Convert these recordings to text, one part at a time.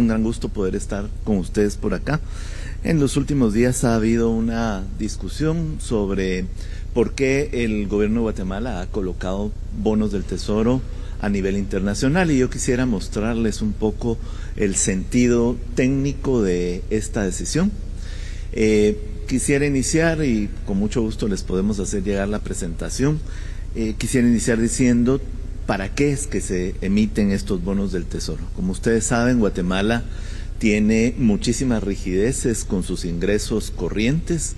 un gran gusto poder estar con ustedes por acá. En los últimos días ha habido una discusión sobre por qué el gobierno de Guatemala ha colocado bonos del Tesoro a nivel internacional, y yo quisiera mostrarles un poco el sentido técnico de esta decisión. Quisiera iniciar, y con mucho gusto les podemos hacer llegar la presentación, quisiera iniciar diciendo para qué es que se emiten estos bonos del Tesoro. Como ustedes saben, Guatemala tiene muchísimas rigideces con sus ingresos corrientes,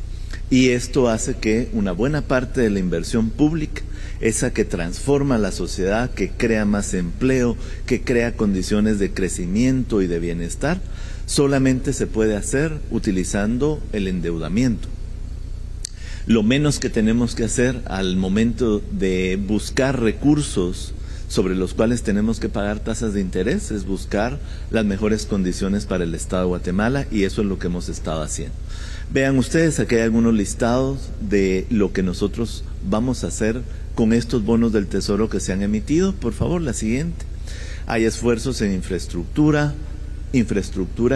y esto hace que una buena parte de la inversión pública, esa que transforma la sociedad, que crea más empleo, que crea condiciones de crecimiento y de bienestar, solamente se puede hacer utilizando el endeudamiento. Lo menos que tenemos que hacer al momento de buscar recursos sobre los cuales tenemos que pagar tasas de interés es buscar las mejores condiciones para el Estado de Guatemala, y eso es lo que hemos estado haciendo. Vean ustedes, aquí hay algunos listados de lo que nosotros vamos a hacer con estos bonos del Tesoro que se han emitido. Por favor, la siguiente. Hay esfuerzos en infraestructura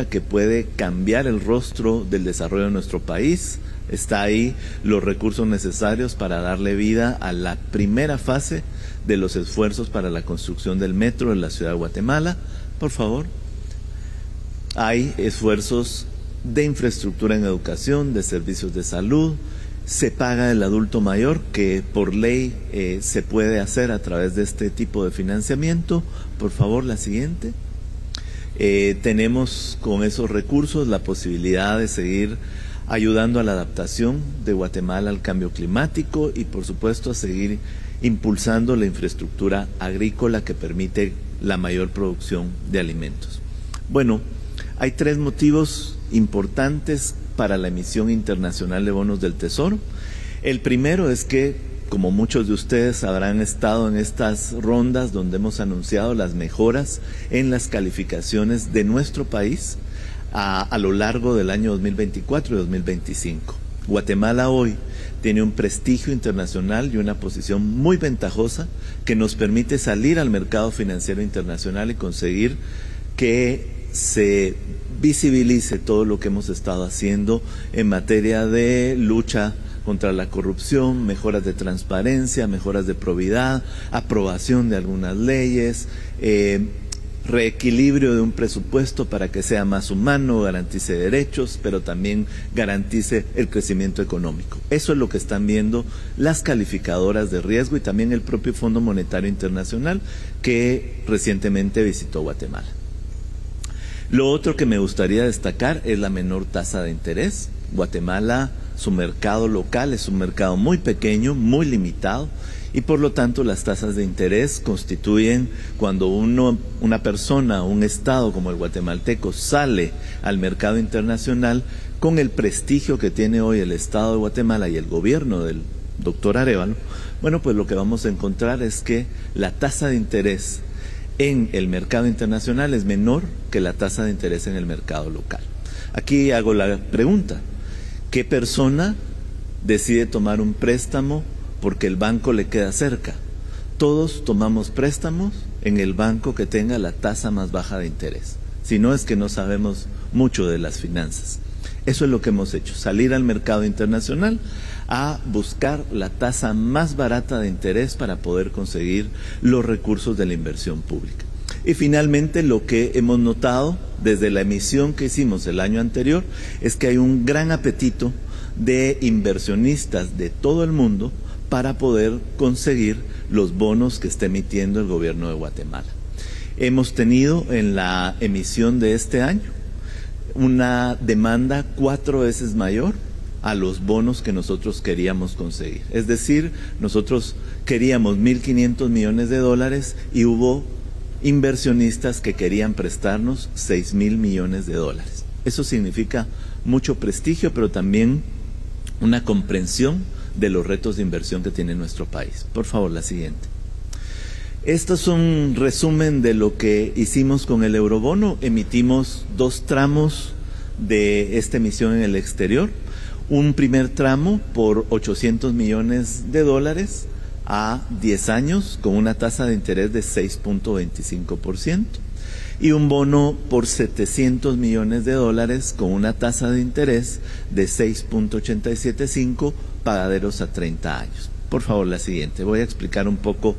que puede cambiar el rostro del desarrollo de nuestro país. Está ahí los recursos necesarios para darle vida a la primera fase de los esfuerzos para la construcción del metro en la ciudad de Guatemala. Por favor. Hay esfuerzos de infraestructura en educación, de servicios de salud. Se paga el adulto mayor, que por ley se puede hacer a través de este tipo de financiamiento. Por favor, la siguiente. Tenemos con esos recursos la posibilidad de seguir ayudando a la adaptación de Guatemala al cambio climático y, por supuesto, a seguir impulsando la infraestructura agrícola que permite la mayor producción de alimentos. Bueno, hay tres motivos importantes para la emisión internacional de bonos del Tesoro. El primero es que, como muchos de ustedes habrán estado en estas rondas donde hemos anunciado las mejoras en las calificaciones de nuestro país a lo largo del año 2024 y 2025. Guatemala hoy tiene un prestigio internacional y una posición muy ventajosa que nos permite salir al mercado financiero internacional y conseguir que se visibilice todo lo que hemos estado haciendo en materia de lucha contra la corrupción, mejoras de transparencia, mejoras de probidad, aprobación de algunas leyes, reequilibrio de un presupuesto para que sea más humano, garantice derechos, pero también garantice el crecimiento económico. Eso es lo que están viendo las calificadoras de riesgo y también el propio Fondo Monetario Internacional, que recientemente visitó Guatemala. Lo otro que me gustaría destacar es la menor tasa de interés. Guatemala, su mercado local es un mercado muy pequeño, muy limitado, y por lo tanto las tasas de interés constituyen, cuando una persona, un estado como el guatemalteco sale al mercado internacional, con el prestigio que tiene hoy el Estado de Guatemala y el gobierno del doctor Arévalo, bueno, pues lo que vamos a encontrar es que la tasa de interés en el mercado internacional es menor que la tasa de interés en el mercado local. Aquí hago la pregunta: ¿qué persona decide tomar un préstamo porque el banco le queda cerca? Todos tomamos préstamos en el banco que tenga la tasa más baja de interés. Si no, es que no sabemos mucho de las finanzas. Eso es lo que hemos hecho, salir al mercado internacional a buscar la tasa más barata de interés para poder conseguir los recursos de la inversión pública. Y finalmente, lo que hemos notado desde la emisión que hicimos el año anterior es que hay un gran apetito de inversionistas de todo el mundo para poder conseguir los bonos que está emitiendo el gobierno de Guatemala. Hemos tenido en la emisión de este año una demanda 4 veces mayor a los bonos que nosotros queríamos conseguir. Es decir, nosotros queríamos 1.500 millones de dólares y hubo inversionistas que querían prestarnos 6.000 millones de dólares. Eso significa mucho prestigio, pero también una comprensión de los retos de inversión que tiene nuestro país. Por favor, la siguiente. Esto es un resumen de lo que hicimos con el eurobono. Emitimos 2 tramos de esta emisión en el exterior. Un primer tramo por 800 millones de dólares a 10 años con una tasa de interés de 6.25%. y un bono por 700 millones de dólares con una tasa de interés de 6.875, pagaderos a 30 años. Por favor, la siguiente. Voy a explicar un poco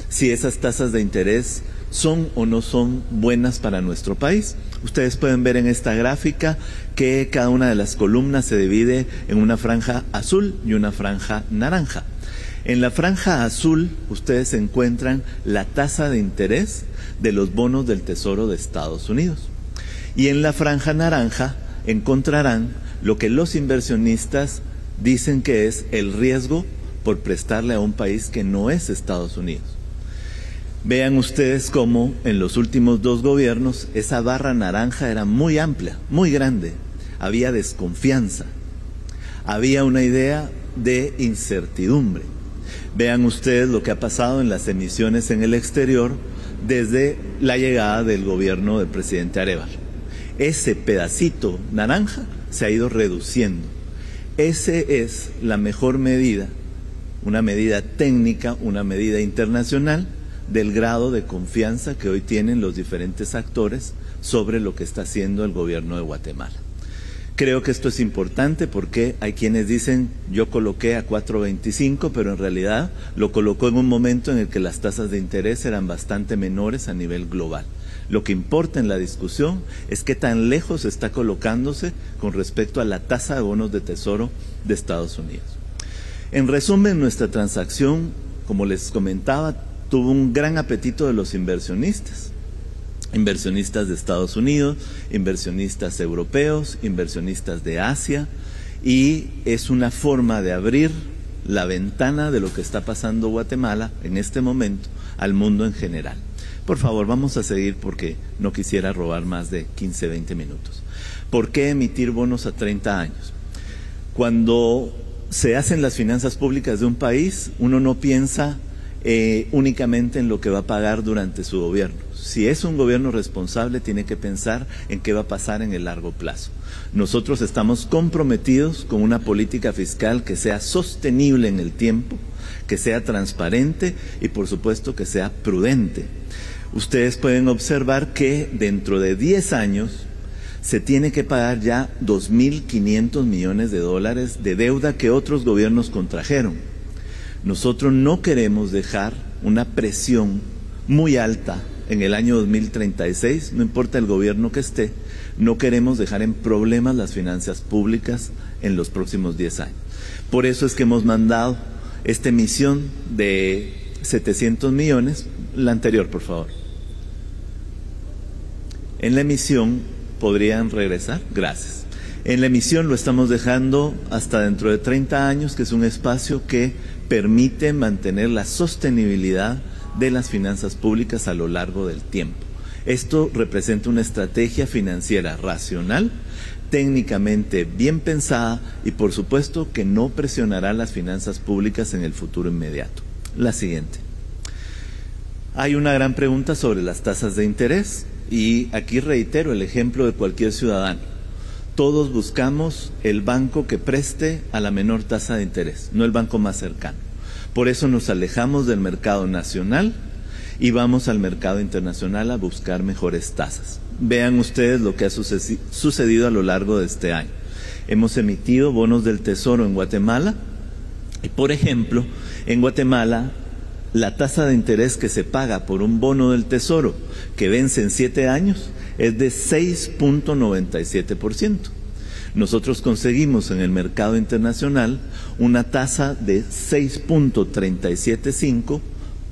si esas tasas de interés son o no son buenas para nuestro país. Ustedes pueden ver en esta gráfica que cada una de las columnas se divide en una franja azul y una franja naranja. En la franja azul ustedes encuentran la tasa de interés de los bonos del Tesoro de Estados Unidos. Y en la franja naranja encontrarán lo que los inversionistas dicen que es el riesgo por prestarle a un país que no es Estados Unidos. Vean ustedes cómo en los últimos 2 gobiernos esa barra naranja era muy amplia, muy grande. Había desconfianza, había una idea de incertidumbre. Vean ustedes lo que ha pasado en las emisiones en el exterior desde la llegada del gobierno del presidente Arévalo. Ese pedacito naranja se ha ido reduciendo. Esa es la mejor medida, una medida técnica, una medida internacional del grado de confianza que hoy tienen los diferentes actores sobre lo que está haciendo el gobierno de Guatemala. Creo que esto es importante porque hay quienes dicen yo coloqué a 4.25, pero en realidad lo colocó en un momento en el que las tasas de interés eran bastante menores a nivel global. Lo que importa en la discusión es qué tan lejos está colocándose con respecto a la tasa de bonos de tesoro de Estados Unidos. En resumen, nuestra transacción, como les comentaba, tuvo un gran apetito de los inversionistas. Inversionistas de Estados Unidos, inversionistas europeos, inversionistas de Asia, y es una forma de abrir la ventana de lo que está pasando Guatemala en este momento al mundo en general. Por favor, vamos a seguir porque no quisiera robar más de 15, 20 minutos. ¿Por qué emitir bonos a 30 años? Cuando se hacen las finanzas públicas de un país, uno no piensa únicamente en lo que va a pagar durante su gobierno. Si es un gobierno responsable, tiene que pensar en qué va a pasar en el largo plazo. Nosotros estamos comprometidos con una política fiscal que sea sostenible en el tiempo, que sea transparente y por supuesto que sea prudente. Ustedes pueden observar que dentro de 10 años se tiene que pagar ya 2.500 millones de dólares de deuda que otros gobiernos contrajeron. Nosotros no queremos dejar una presión muy alta en el año 2036, no importa el gobierno que esté, no queremos dejar en problemas las finanzas públicas en los próximos 10 años. Por eso es que hemos mandado esta emisión de 700 millones, la anterior por favor. En la emisión, ¿podrían regresar? Gracias. En la emisión lo estamos dejando hasta dentro de 30 años, que es un espacio que permite mantener la sostenibilidad de las finanzas públicas a lo largo del tiempo. Esto representa una estrategia financiera racional, técnicamente bien pensada y por supuesto que no presionará las finanzas públicas en el futuro inmediato. La siguiente. Hay una gran pregunta sobre las tasas de interés y aquí reitero el ejemplo de cualquier ciudadano. Todos buscamos el banco que preste a la menor tasa de interés, no el banco más cercano. Por eso nos alejamos del mercado nacional y vamos al mercado internacional a buscar mejores tasas. Vean ustedes lo que ha sucedido a lo largo de este año. Hemos emitido bonos del Tesoro en Guatemala y, por ejemplo, en Guatemala la tasa de interés que se paga por un bono del Tesoro que vence en 7 años es de 6.97%. Nosotros conseguimos en el mercado internacional una tasa de 6.375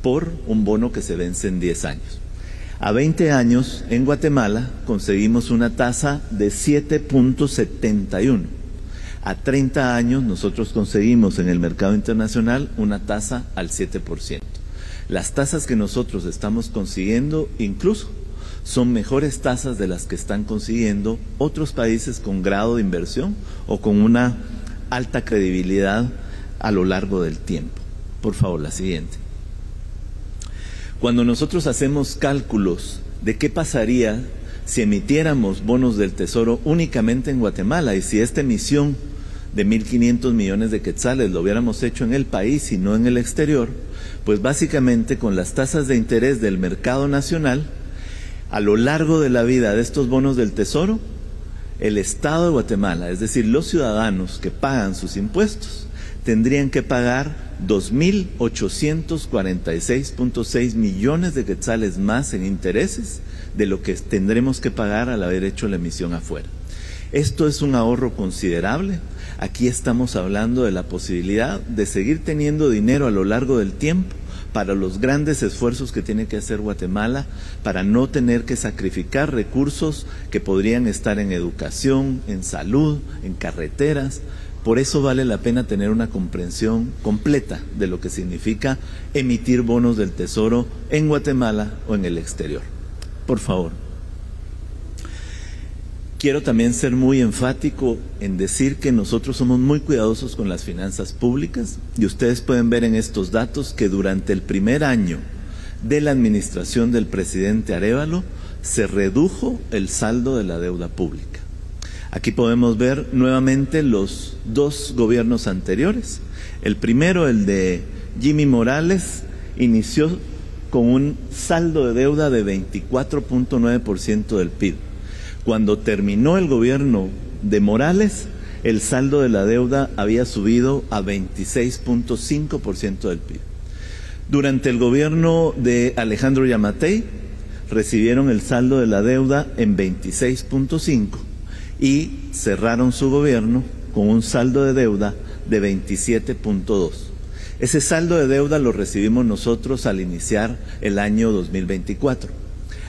por un bono que se vence en 10 años. A 20 años en Guatemala conseguimos una tasa de 7.71. A 30 años nosotros conseguimos en el mercado internacional una tasa al 7%. Las tasas que nosotros estamos consiguiendo incluso son mejores tasas de las que están consiguiendo otros países con grado de inversión o con una alta credibilidad a lo largo del tiempo. Por favor, la siguiente. Cuando nosotros hacemos cálculos de qué pasaría si emitiéramos bonos del Tesoro únicamente en Guatemala y si esta emisión de 1.500 millones de quetzales lo hubiéramos hecho en el país y no en el exterior, pues básicamente con las tasas de interés del mercado nacional A lo largo de la vida de estos bonos del Tesoro, el Estado de Guatemala, es decir, los ciudadanos que pagan sus impuestos, tendrían que pagar 2.846.6 millones de quetzales más en intereses de lo que tendremos que pagar al haber hecho la emisión afuera. Esto es un ahorro considerable. Aquí estamos hablando de la posibilidad de seguir teniendo dinero a lo largo del tiempo para los grandes esfuerzos que tiene que hacer Guatemala, para no tener que sacrificar recursos que podrían estar en educación, en salud, en carreteras. Por eso vale la pena tener una comprensión completa de lo que significa emitir bonos del Tesoro en Guatemala o en el exterior. Por favor. Quiero también ser muy enfático en decir que nosotros somos muy cuidadosos con las finanzas públicas y ustedes pueden ver en estos datos que durante el primer año de la administración del presidente Arévalo se redujo el saldo de la deuda pública. Aquí podemos ver nuevamente los dos gobiernos anteriores. El primero, el de Jimmy Morales, inició con un saldo de deuda de 24.9% del PIB. Cuando terminó el gobierno de Morales, el saldo de la deuda había subido a 26.5% del PIB. Durante el gobierno de Alejandro Yamatei, recibieron el saldo de la deuda en 26.5% y cerraron su gobierno con un saldo de deuda de 27.2%. Ese saldo de deuda lo recibimos nosotros al iniciar el año 2024.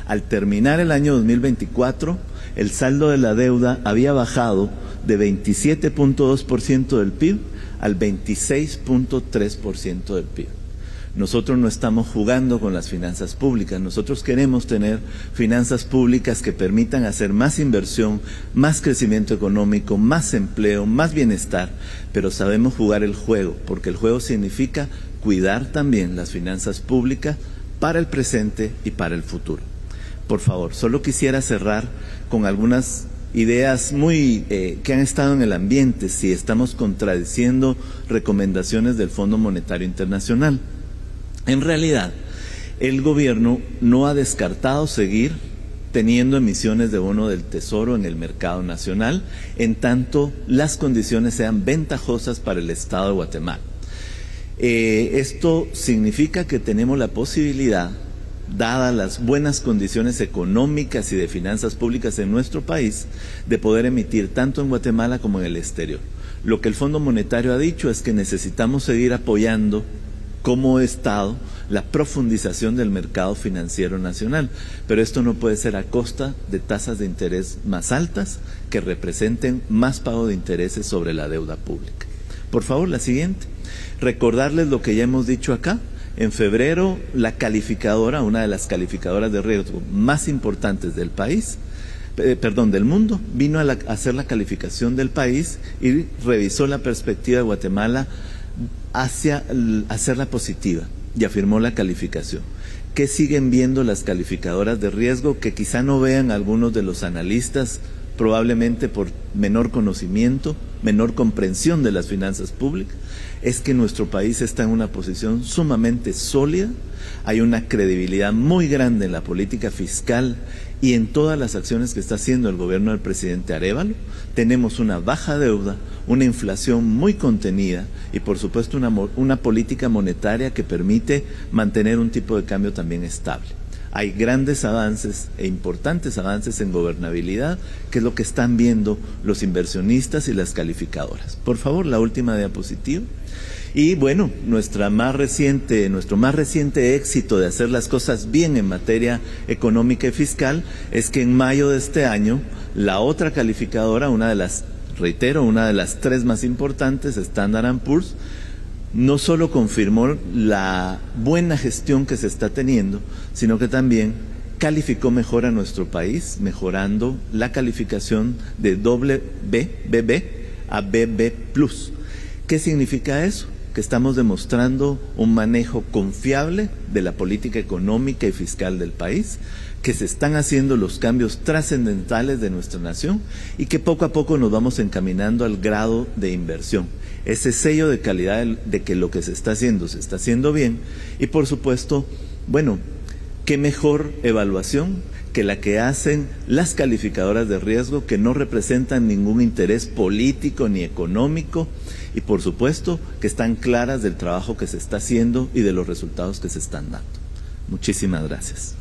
Al terminar el año 2024, el saldo de la deuda había bajado de 27.2% del PIB al 26.3% del PIB. Nosotros no estamos jugando con las finanzas públicas, nosotros queremos tener finanzas públicas que permitan hacer más inversión, más crecimiento económico, más empleo, más bienestar, pero sabemos jugar el juego, porque el juego significa cuidar también las finanzas públicas para el presente y para el futuro. Por favor, solo quisiera cerrar con algunas ideas muy que han estado en el ambiente, si estamos contradiciendo recomendaciones del Fondo Monetario Internacional. En realidad, el gobierno no ha descartado seguir teniendo emisiones de bono del Tesoro en el mercado nacional, en tanto las condiciones sean ventajosas para el Estado de Guatemala. Esto significa que tenemos la posibilidad, dadas las buenas condiciones económicas y de finanzas públicas en nuestro país, de poder emitir tanto en Guatemala como en el exterior. Lo que el Fondo Monetario ha dicho es que necesitamos seguir apoyando como Estado la profundización del mercado financiero nacional, pero esto no puede ser a costa de tasas de interés más altas que representen más pago de intereses sobre la deuda pública. Por favor, la siguiente. Recordarles lo que ya hemos dicho acá. En febrero, la calificadora, una de las calificadoras de riesgo más importantes del país, del mundo, vino a hacer la calificación del país y revisó la perspectiva de Guatemala hacia hacerla positiva y afirmó la calificación. ¿Qué siguen viendo las calificadoras de riesgo que quizá no vean algunos de los analistas, probablemente por menor conocimiento, menor comprensión de las finanzas públicas? Es que nuestro país está en una posición sumamente sólida, hay una credibilidad muy grande en la política fiscal y en todas las acciones que está haciendo el gobierno del presidente Arévalo. Tenemos una baja deuda, una inflación muy contenida y por supuesto una política monetaria que permite mantener un tipo de cambio también estable. Hay grandes avances e importantes avances en gobernabilidad, que es lo que están viendo los inversionistas y las calificadoras. Por favor, la última diapositiva. Y bueno, nuestro más reciente éxito de hacer las cosas bien en materia económica y fiscal es que en mayo de este año, la otra calificadora, una de las 3 más importantes, Standard & Poor's, no solo confirmó la buena gestión que se está teniendo, sino que también calificó mejor a nuestro país, mejorando la calificación de BB a BB+. ¿Qué significa eso? Que estamos demostrando un manejo confiable de la política económica y fiscal del país, que se están haciendo los cambios trascendentales de nuestra nación y que poco a poco nos vamos encaminando al grado de inversión. Ese sello de calidad de que lo que se está haciendo bien y por supuesto, bueno, qué mejor evaluación que la que hacen las calificadoras de riesgo, que no representan ningún interés político ni económico, y por supuesto que están claras del trabajo que se está haciendo y de los resultados que se están dando. Muchísimas gracias.